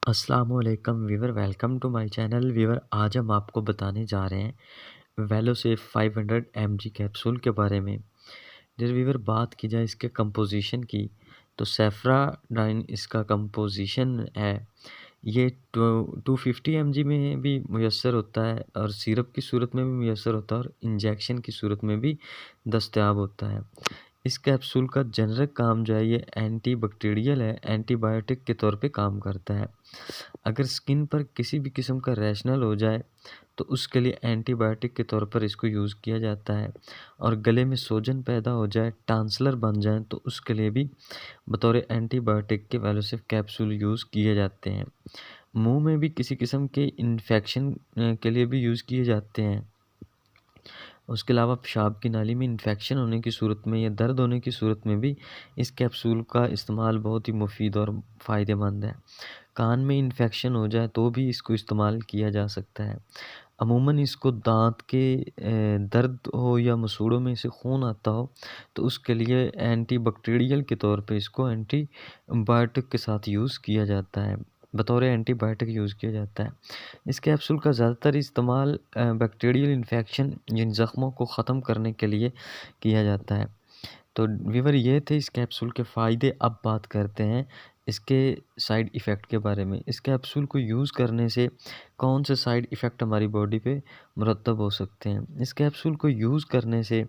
अस्सलामुअलैकुम viewer, welcome to my channel viewer. आज हम आपको बताने जा रहे हैं वेलोसेफ 500 mg कैप्सूल के बारे में। जैसे वीवर बात की जाए इसके कंपोजिशन की, तो सेफ्राडाइन इसका कंपोजिशन है। ये 250 mg में भी मुयस्सर होता है और सिरप की सूरत में भी मुयस्सर होता है और इंजेक्शन की सूरत में भी दस्तयाब होता है। इस कैप्सूल का जेनेरिक काम जो है ये एंटी बैक्टीरियल है, एंटीबायोटिक के तौर पे काम करता है। अगर स्किन पर किसी भी किस्म का रैशनल हो जाए तो उसके लिए एंटीबायोटिक के तौर पर इसको यूज़ किया जाता है। और गले में सूजन पैदा हो जाए, टांसलर बन जाए तो उसके लिए भी बतौर एंटीबायोटिक के वेलोसिफ कैप्सूल यूज़ किए जाते हैं। मुंह में भी किसी किस्म के इन्फेक्शन के लिए भी यूज़ किए जाते हैं। उसके अलावा पेशाब की नाली में इन्फेक्शन होने की सूरत में या दर्द होने की सूरत में भी इस कैप्सूल का इस्तेमाल बहुत ही मुफीद और फ़ायदेमंद है। कान में इन्फेक्शन हो जाए तो भी इसको इस्तेमाल किया जा सकता है। अमूमन इसको दाँत के दर्द हो या मसूड़ों में से खून आता हो तो उसके लिए एंटीबैक्टीरियल के तौर पे इसको एंटीबायोटिक के साथ यूज़ किया जाता है, बतौर एंटीबायोटिक यूज़ किया जाता है। इस कैप्सूल का ज़्यादातर इस्तेमाल बैक्टीरियल इन्फेक्शन जिन ज़ख्मों को ख़त्म करने के लिए किया जाता है। तो व्यूअर ये थे इस कैप्सूल के फ़ायदे। अब बात करते हैं इसके साइड इफ़ेक्ट के बारे में। इस कैप्सूल को यूज़ करने से कौन से साइड इफ़ेक्ट हमारी बॉडी पे मुरतब हो सकते हैं। इस कैप्सूल को यूज़ करने से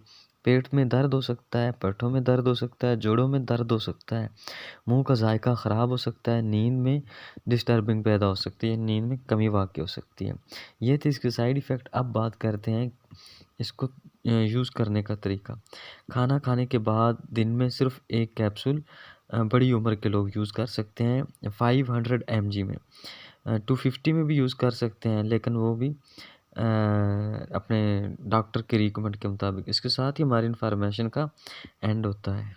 पेट में दर्द हो सकता है, पेटों में दर्द हो सकता है, जोड़ों में दर्द हो सकता है, मुंह का जायका ख़राब हो सकता है, नींद में डिस्टर्बिंग पैदा हो सकती है, नींद में कमी वाक़ई हो सकती है। ये थे इसके साइड इफ़ेक्ट। अब बात करते हैं इसको यूज़ करने का तरीका। खाना खाने के बाद दिन में सिर्फ एक कैप्सूल बड़ी उम्र के लोग यूज़ कर सकते हैं 500 mg में। 250 में भी यूज़ कर सकते हैं, लेकिन वो भी अपने डॉक्टर के रिकमेंड के मुताबिक। इसके साथ ही हमारी इन्फॉर्मेशन का एंड होता है।